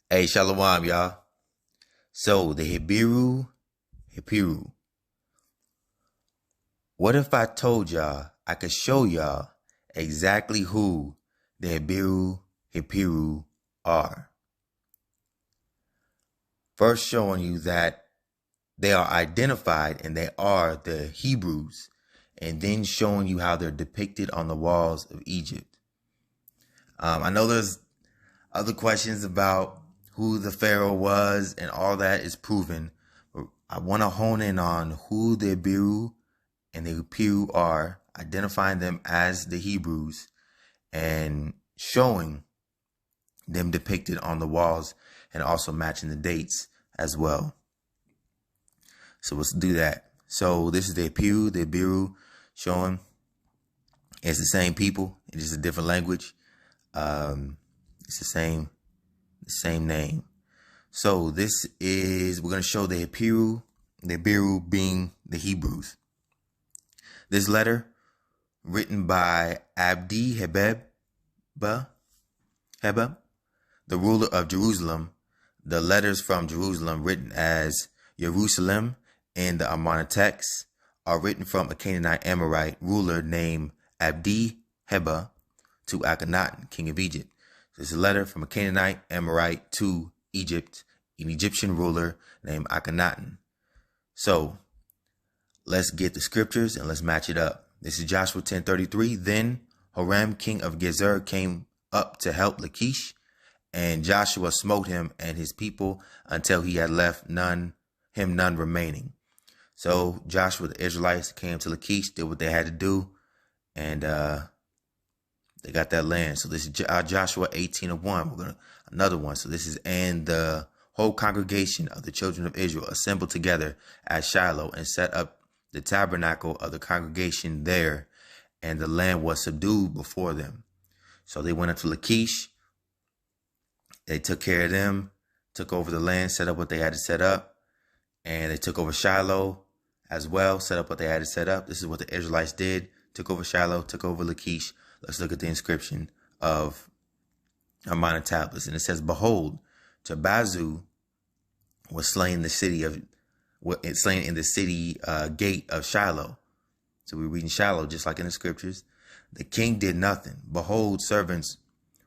Hey, Shalom, y'all. So, the Habiru. What if I told y'all I could show y'all exactly who the Habiru are? First, showing you that they are identified and they are the Hebrews, and then showing you how they're depicted on the walls of Egypt. I know there's other questions about who the Pharaoh was, and all that is proven. But I want to hone in on who the Apiru and the Apiru are, identifying them as the Hebrews, and showing them depicted on the walls, and also matching the dates as well. So let's do that. So this is the Apiru, showing it's the same people. It is a different language. It's the same name. So this is, we're going to show the Apiru being the Hebrews. This letter, written by Abdi Hebeb, the ruler of Jerusalem. The letters from Jerusalem, written as Jerusalem in the Amarna text, are written from a Canaanite Amorite ruler named Abdi Heba to Akhenaten, king of Egypt. This is a letter from a Canaanite Amorite to Egypt, an Egyptian ruler named Akhenaten. So let's get the scriptures and let's match it up. This is Joshua 10:33. Then Horam, king of Gezer, came up to help Lachish, and Joshua smote him and his people until he had left none remaining. So Joshua, the Israelites, came to Lachish, did what they had to do, and they got that land. So this is Joshua 18:1. We're gonna another one. So this is, and the whole congregation of the children of Israel assembled together at Shiloh and set up the tabernacle of the congregation there, and the land was subdued before them. So they went up to Lachish. They took care of them, took over the land, set up what they had to set up, and they took over Shiloh as well, set up what they had to set up. This is what the Israelites did: took over Shiloh, took over Lachish. Let's look at the inscription of Amarna tablets, and it says, "Behold, Tabazu was slain in the city gate of Shiloh." So we're reading Shiloh just like in the scriptures. "The king did nothing. Behold, servants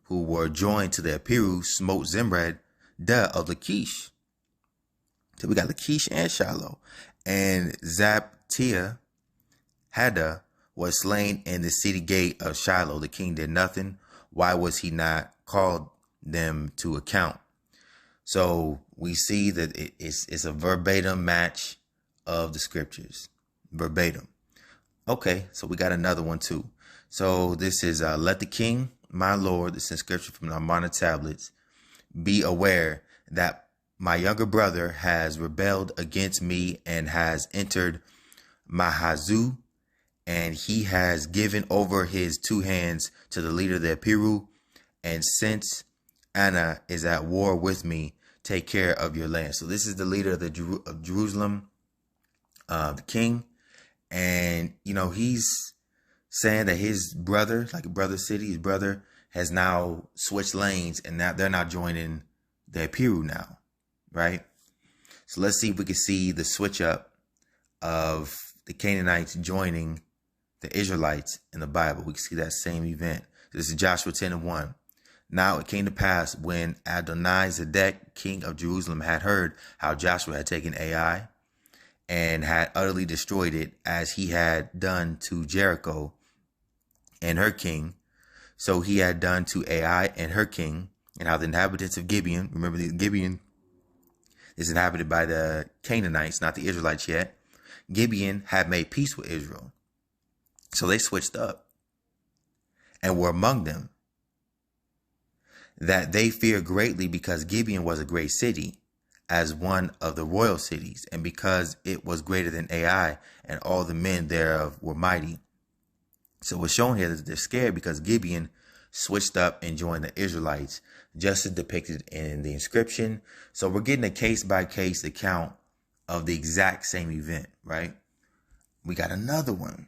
who were joined to the Apiru smote Zimred of Lachish." So we got Lachish and Shiloh. "And Zaptiah Hada was slain in the city gate of Shiloh. The king did nothing. Why was he not called them to account?" So we see that it's a verbatim match of the scriptures. Verbatim. Okay, so we got another one too. So this is, "Let the king, my lord," this inscription from the Amarna tablets, "be aware that my younger brother has rebelled against me and has entered Mahazu, and he has given over his two hands to the leader of the Apiru. And since Anna is at war with me, take care of your land." So this is the leader of Jerusalem, the king. And, he's saying that his brother, like a brother city, his brother has now switched lanes, and now they're not joining the Apiru now, right? So let's see if we can see the switch up of the Canaanites joining the Israelites in the Bible. We can see that same event. This is Joshua 10:1. "Now it came to pass, when Adonizedek, king of Jerusalem, had heard how Joshua had taken Ai and had utterly destroyed it, as he had done to Jericho and her king, so he had done to Ai and her king, and how the inhabitants of Gibeon," remember the Gibeon is inhabited by the Canaanites, not the Israelites yet, "Gibeon had made peace with Israel." So they switched up and were among them, "that they feared greatly, because Gibeon was a great city, as one of the royal cities, and because it was greater than Ai, and all the men thereof were mighty." So it's shown here that they're scared because Gibeon switched up and joined the Israelites, just as depicted in the inscription. So we're getting a case-by-case account of the exact same event, right? We got another one.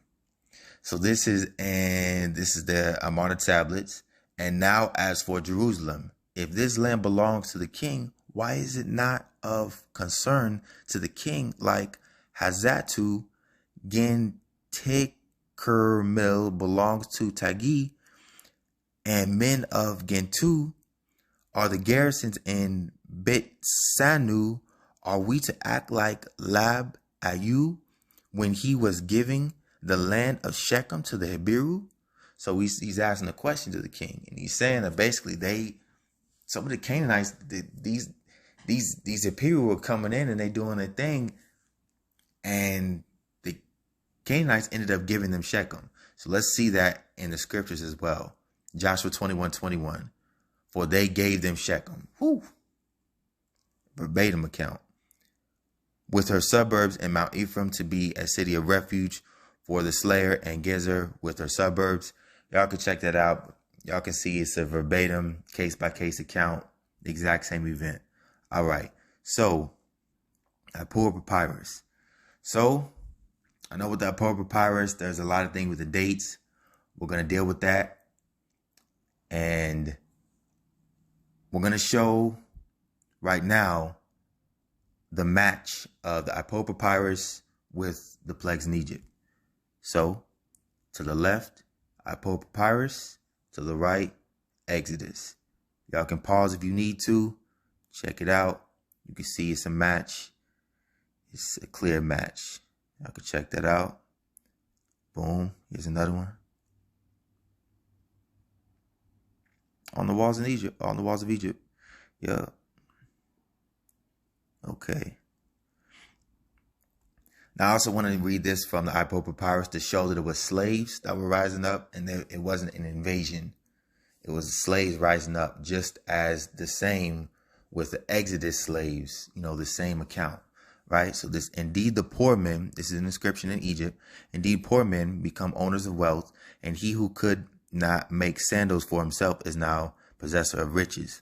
So this is the Amarna tablets. "And now as for Jerusalem, if this land belongs to the king, why is it not of concern to the king like Hazatu Gen Tekermil belongs to Tagi, and men of Gentu are the garrisons in Bet Sanu? Are we to act like Lab Ayu when he was giving the land of Shechem to the Habiru? So he's asking a question to the king, and he's saying that basically some of the Canaanites, these Apiru were coming in and they doing their thing, and the Canaanites ended up giving them Shechem. So let's see that in the scriptures as well. Joshua 21:21. For they gave them Shechem. Whew. Verbatim account. With her suburbs and Mount Ephraim to be a city of refuge for the slayer, and Gezer with her suburbs. Y'all can check that out. Y'all can see it's a verbatim case-by-case account. The exact same event. All right. So, Apiru Papyrus. So, I know with the Apiru Papyrus, there's a lot of things with the dates. We're going to deal with that. And we're going to show right now the match of the Apiru Papyrus with the plagues in Egypt. So, to the left, Apiru Papyrus. To the right, Exodus. Y'all can pause if you need to. Check it out. You can see it's a match. It's a clear match. Y'all can check that out. Boom. Here's another one. On the walls in Egypt. On the walls of Egypt. Yeah. Okay. Now, I also want to read this from the Apiru Papyrus to show that it was slaves that were rising up, and that it wasn't an invasion. It was slaves rising up, just as the same with the Exodus slaves, the same account, right? So this, indeed the poor men, this is an inscription in Egypt, indeed poor men become owners of wealth, and he who could not make sandals for himself is now possessor of riches.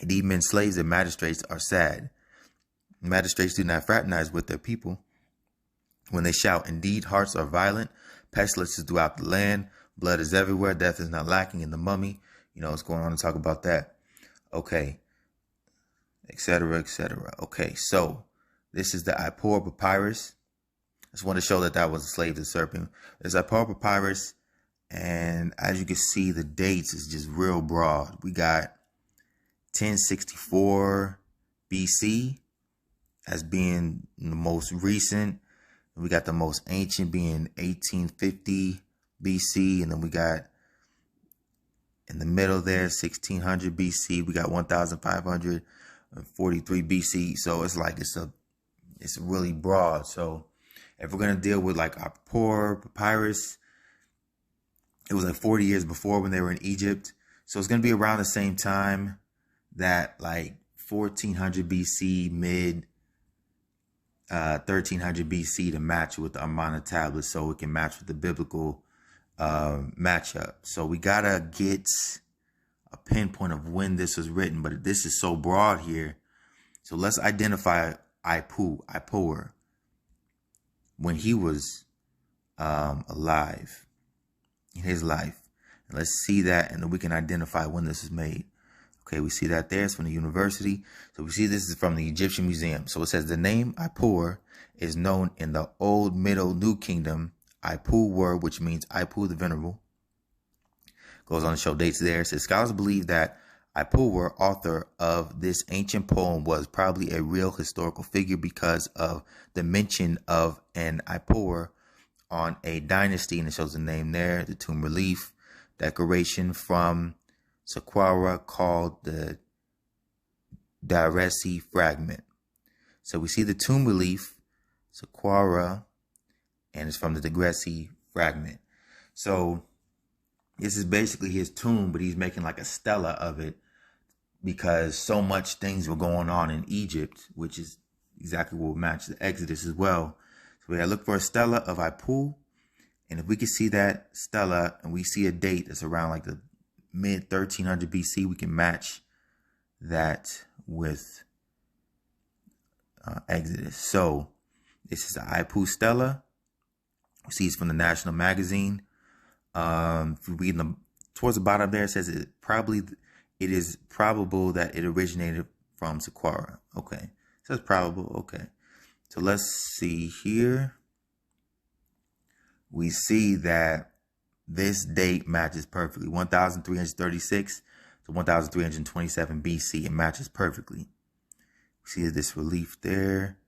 Indeed men slaves and magistrates are sad. Magistrates do not fraternize with their people. When they shout, indeed, hearts are violent, pestilence is throughout the land, blood is everywhere, death is not lacking in the mummy. What's going on to talk about that. Okay. Etc., etc. Okay, so this is the Apiru Papyrus. I just want to show that was a slave usurping. There's Apiru Papyrus, and as you can see, the dates is just real broad. We got 1064 BC as being the most recent. We got the most ancient being 1850 BC. And then we got in the middle there, 1600 BC. We got 1543 BC. So it's like, it's really broad. So if we're going to deal with like Apiru Papyrus, it was like 40 years before when they were in Egypt. So it's going to be around the same time that like 1400 BC, mid 1300 BC to match with the Amarna tablets, so it can match with the biblical matchup. So we gotta get a pinpoint of when this was written, but this is so broad here. So let's identify Apiru when he was alive in his life. And let's see that, and then we can identify when this was made. Okay, we see that there. It's from the university. So we see this is from the Egyptian Museum. So it says the name Apiru is known in the Old Middle New Kingdom. Apiru word, which means Apiru the Venerable. Goes on to show dates there. It says scholars believe that Apiru, author of this ancient poem, was probably a real historical figure because of the mention of an Apiru on a dynasty, and it shows the name there, the tomb relief, decoration from Saqqara called the Daresi fragment. So we see the tomb relief, Saqqara, and it's from the Daresi fragment. So this is basically his tomb, but he's making like a stela of it because so much things were going on in Egypt, which is exactly what will match the Exodus as well. So we gotta look for a stela of Apiru, and if we can see that stela and we see a date that's around like the mid 1300 BC, we can match that with Exodus. So this is the Apiru stela. We see it's from the National Magazine. If you read towards the bottom there, it says it it is probable that it originated from Saqqara. Okay, so it's probable. Okay, so let's see here. We see that this date matches perfectly. 1336 to 1327 BC. It matches perfectly. We see this relief there.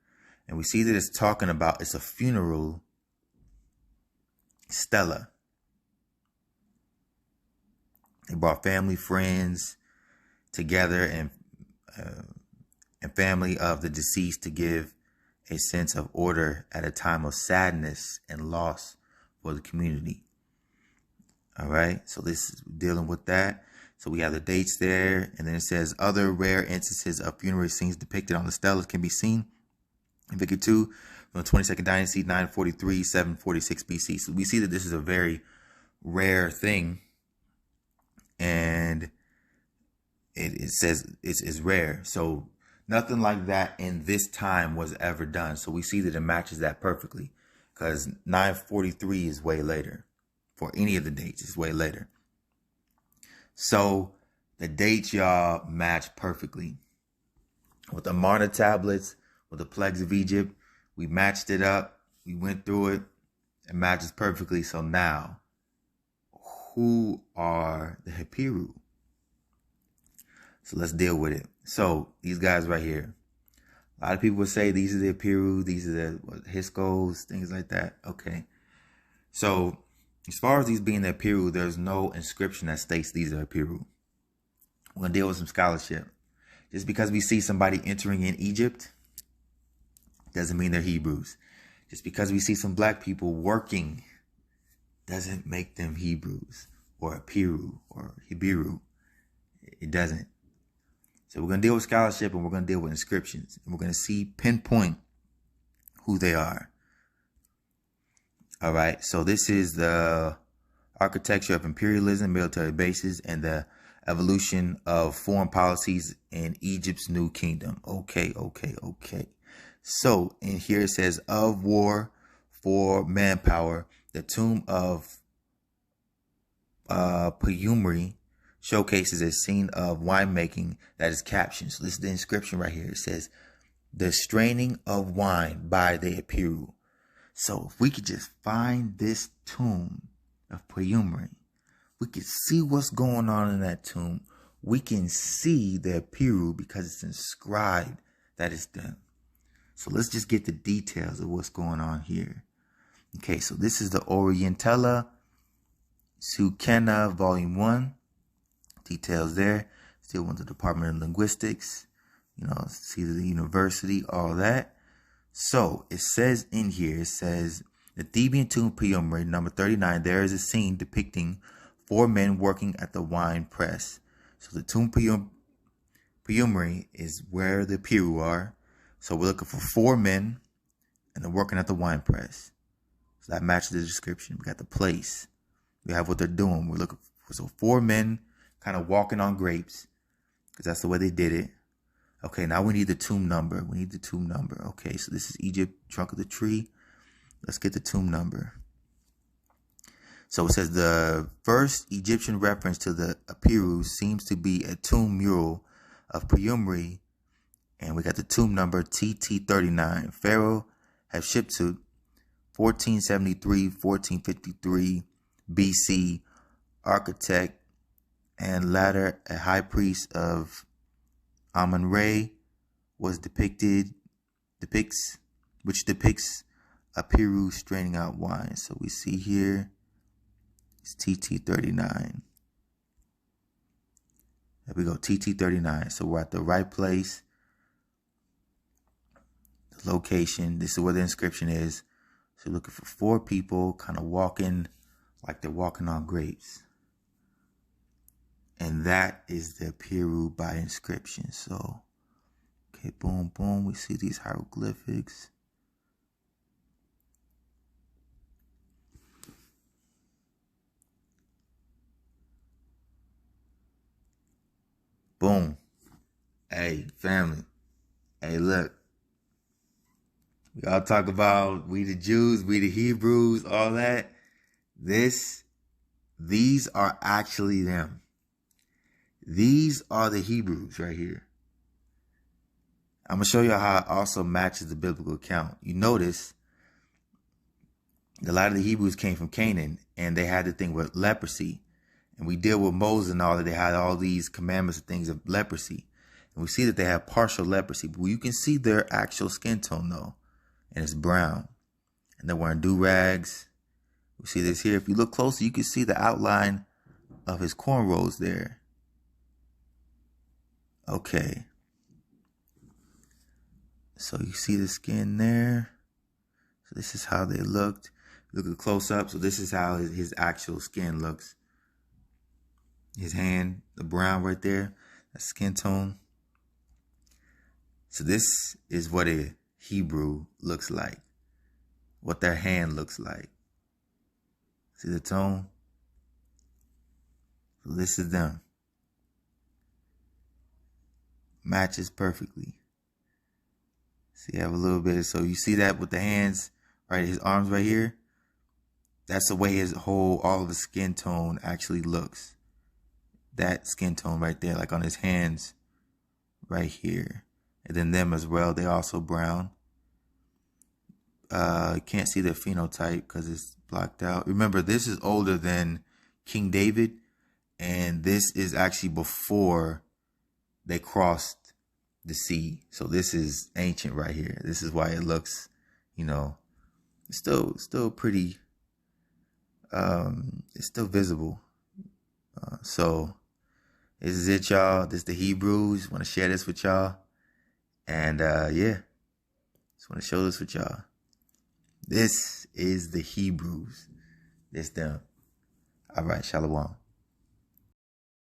And we see that it's talking about, it's a funeral stela. They brought family, friends together, and family of the deceased to give a sense of order at a time of sadness and loss for the community. All right, so this is dealing with that. So we have the dates there, and then it says other rare instances of funerary scenes depicted on the stelas can be seen in Figure 2 from the 22nd dynasty, 943, 746 BC. So we see that this is a very rare thing, and it says it's rare. So nothing like that in this time was ever done. So we see that it matches that perfectly, because 943 is way later. For any of the dates, it's way later. So the dates, y'all, match perfectly. With the Marna tablets, with the plagues of Egypt, we matched it up. We went through it. It matches perfectly. So now, who are the Habiru? So let's deal with it. So these guys right here. A lot of people would say these are the Apiru, these are the Hiskos, things like that. Okay. So as far as these being the Apiru, there's no inscription that states these are Apiru. We're going to deal with some scholarship. Just because we see somebody entering in Egypt doesn't mean they're Hebrews. Just because we see some black people working doesn't make them Hebrews or Apiru or Habiru. It doesn't. So we're going to deal with scholarship, and we're going to deal with inscriptions. And we're going to see pinpoint who they are. All right. So this is the architecture of imperialism, military bases, and the evolution of foreign policies in Egypt's new kingdom. Okay. So in here it says of war for manpower, the tomb of Puyumri showcases a scene of winemaking that is captioned. So this is the inscription right here. It says, the straining of wine by the Apiru. So if we could just find this tomb of Puyumri, we could see what's going on in that tomb. We can see the Apiru because it's inscribed that it's them. So let's just get the details of what's going on here. Okay, so this is the Orientella Sukena Volume 1. Details there. Still went to the Department of Linguistics. You know, see the university, all that. So it says in here, it says the Theban tomb Puyumri, number 39. There is a scene depicting 4 men working at the wine press. So the tomb Puyumri is where the Apiru are. So we're looking for 4 men, and they're working at the wine press. So that matches the description. We got the place. We have what they're doing. We're looking for 4 men kind of walking on grapes, because that's the way they did it. Okay, now we need the tomb number. Okay, so this is Egypt, trunk of the tree. Let's get the tomb number. So it says the first Egyptian reference to the Apiru seems to be a tomb mural of Puyumri, and we got the tomb number TT39. Pharaoh Hatshepsut, 1473-1453 BC, architect and latter a high priest of Amun-Re, depicts Apiru straining out wine. So we see here it's TT39. There we go, TT39. So we're at the right place. The location. This is where the inscription is. So looking for 4 people kind of walking like they're walking on grapes. And that is the Apiru by inscription. So, okay, boom, boom. We see these hieroglyphics. Boom. Hey, family. Hey, look. We all talk about we the Jews, we the Hebrews, all that. These are actually them. These are the Hebrews right here. I'm going to show you how it also matches the biblical account. You notice a lot of the Hebrews came from Canaan, and they had the thing with leprosy. And we deal with Moses and all that. They had all these commandments and things of leprosy. And we see that they have partial leprosy. But you can see their actual skin tone, though. And it's brown. And they're wearing do-rags. We see this here. If you look closer, you can see the outline of his cornrows there. Okay. So you see the skin there. So this is how they looked. Look at close up. So this is how his actual skin looks. His hand, the brown right there, that skin tone. So this is what a Hebrew looks like. What their hand looks like. See the tone? So this is them. Matches perfectly. See, I have a little bit. So you see that with the hands, right? His arms right here. That's the way his all of his skin tone actually looks. That skin tone right there, like on his hands right here. And then them as well. They're also brown. You can't see their phenotype because it's blocked out. Remember, this is older than King David. And this is actually before they crossed the sea. So this is ancient right here. This is why it looks, it's still pretty, it's still visible. So this is it, y'all. This is the Hebrews. Want to share this with y'all. And yeah, just want to show this with y'all. This is the Hebrews. This them. All right, Shalom.